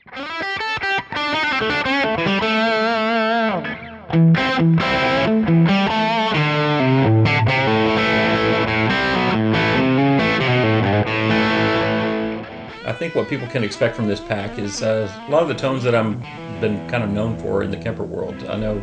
I think what people can expect from this pack is a lot of the tones that I'm been kind of known for in the Kemper world. I know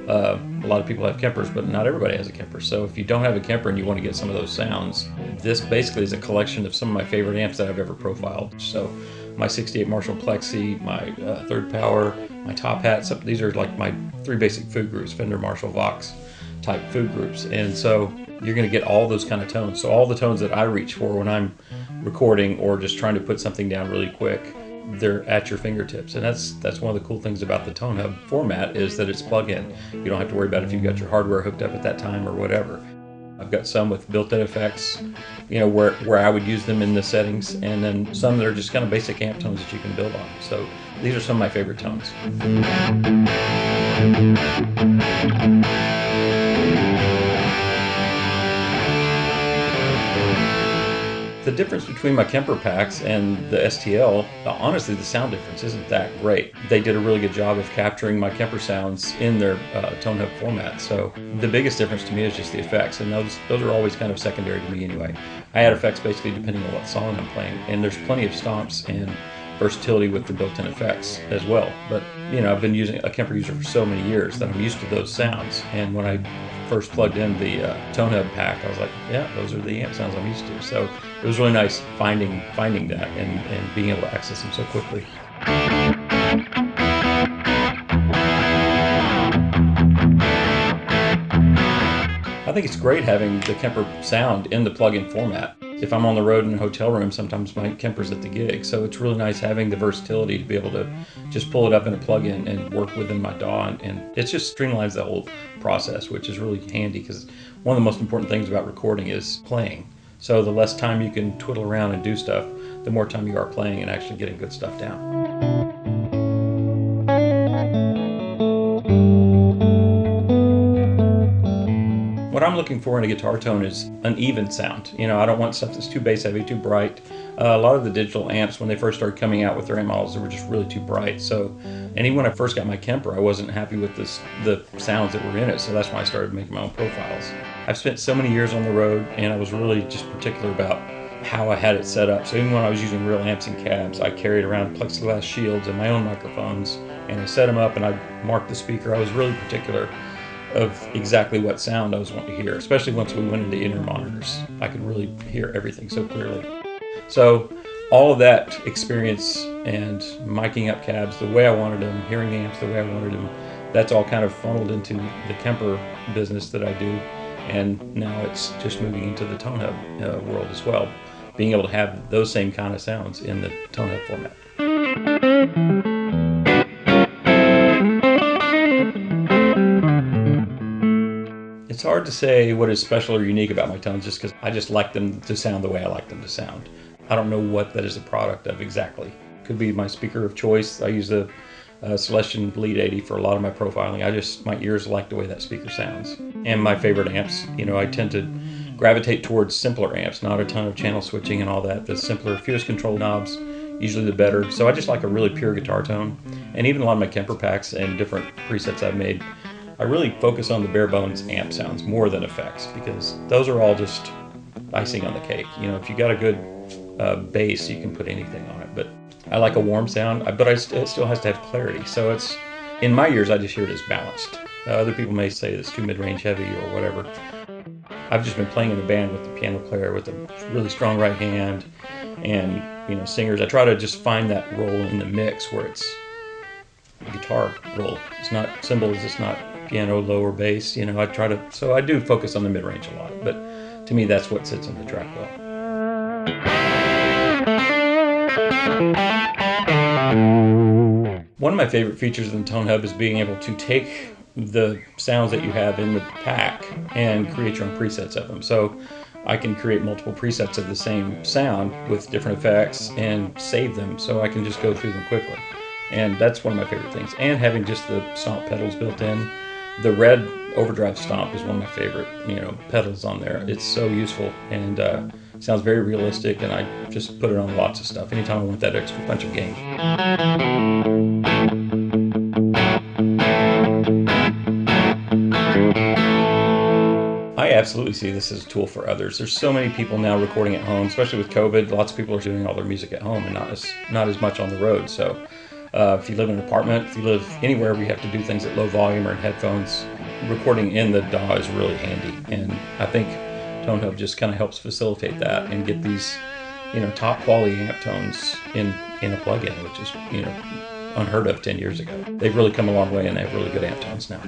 a lot of people have Kempers, but not everybody has a Kemper. So if you don't have a Kemper and you want to get some of those sounds, this basically is a collection of some of my favorite amps that I've ever profiled. So my 68 Marshall Plexi, my Third Power, my Top Hat, these are like my three basic food groups, Fender, Marshall, Vox type food groups. And so you're going to get all those kind of tones. So all the tones that I reach for when I'm recording or just trying to put something down really quick, they're at your fingertips. And that's one of the cool things about the ToneHub format is that it's plug-in. You don't have to worry about if you've got your hardware hooked up at that time or whatever. I've got some with built-in effects, you know, where I would use them in the settings, and then some that are just kind of basic amp tones that you can build on. So these are some of my favorite tones. The difference between my Kemper packs and the STL, honestly, the sound difference isn't that great. They did a really good job of capturing my Kemper sounds in their ToneHub format. So the biggest difference to me is just the effects, and those are always kind of secondary to me anyway. I add effects basically depending on what song I'm playing, and there's plenty of stomps and versatility with the built-in effects as well. But you know, I've been using a Kemper user for so many years that I'm used to those sounds, and when I first plugged in the ToneHub pack, I was like, yeah, those are the amp sounds I'm used to. So it was really nice finding that and being able to access them so quickly. I think it's great having the Kemper sound in the plug-in format. If I'm on the road in a hotel room, sometimes my Kemper's at the gig, so it's really nice having the versatility to be able to just pull it up in a plug-in and work within my DAW, and it just streamlines the whole process, which is really handy because one of the most important things about recording is playing. So the less time you can twiddle around and do stuff, the more time you are playing and actually getting good stuff down. What I'm looking for in a guitar tone is an even sound. You know, I don't want stuff that's too bass heavy, too bright. A lot of the digital amps, when they first started coming out with their amp models, they were just really too bright. So, and even when I first got my Kemper, I wasn't happy with the sounds that were in it. So that's why I started making my own profiles. I've spent so many years on the road, and I was really just particular about how I had it set up. So even when I was using real amps and cabs, I carried around plexiglass shields and my own microphones, and I set them up and I marked the speaker. I was really particular of exactly what sound I was wanting to hear, especially once we went into inner monitors. I could really hear everything so clearly. So all of that experience and miking up cabs the way I wanted them, hearing amps the way I wanted them, that's all kind of funneled into the Kemper business that I do, and now it's just moving into the ToneHub world as well, being able to have those same kind of sounds in the ToneHub format. It's hard to say what is special or unique about my tones just because I just like them to sound the way I like them to sound. I don't know what that is a product of exactly. Could be my speaker of choice. I use the Celestion Lead 80 for a lot of my profiling. My ears like the way that speaker sounds. And my favorite amps, you know, I tend to gravitate towards simpler amps, not a ton of channel switching and all that. The simpler, fewest control knobs, usually the better. So I just like a really pure guitar tone. And even a lot of my Kemper packs and different presets I've made, I really focus on the bare bones amp sounds more than effects, because those are all just icing on the cake. You know, if you got a good bass, you can put anything on it. But I like a warm sound, but it still has to have clarity. So it's, in my ears, I just hear it as balanced. Other people may say it's too mid-range heavy or whatever. I've just been playing in a band with the piano player with a really strong right hand, and you know, singers. I try to just find that role in the mix where it's a guitar role. It's not cymbals. It's not piano, lower bass. You know, so I do focus on the mid-range a lot. But to me, that's what sits on the track well. One of my favorite features in ToneHub is being able to take the sounds that you have in the pack and create your own presets of them. So I can create multiple presets of the same sound with different effects and save them, so I can just go through them quickly. And that's one of my favorite things. And having just the stomp pedals built in. The red overdrive stomp is one of my favorite, you know, pedals on there. It's so useful and sounds very realistic, and I just put it on lots of stuff anytime I want that extra punch of gain. absolutely see this as a tool for others. There's so many people now recording at home, especially with COVID. Lots of people are doing all their music at home and not as much on the road. So if you live in an apartment, if you live anywhere where you have to do things at low volume or in headphones, recording in the DAW is really handy. And I think ToneHub just kind of helps facilitate that and get these, top quality amp tones in a plugin, which is, unheard of 10 years ago. They've really come a long way, and they have really good amp tones now.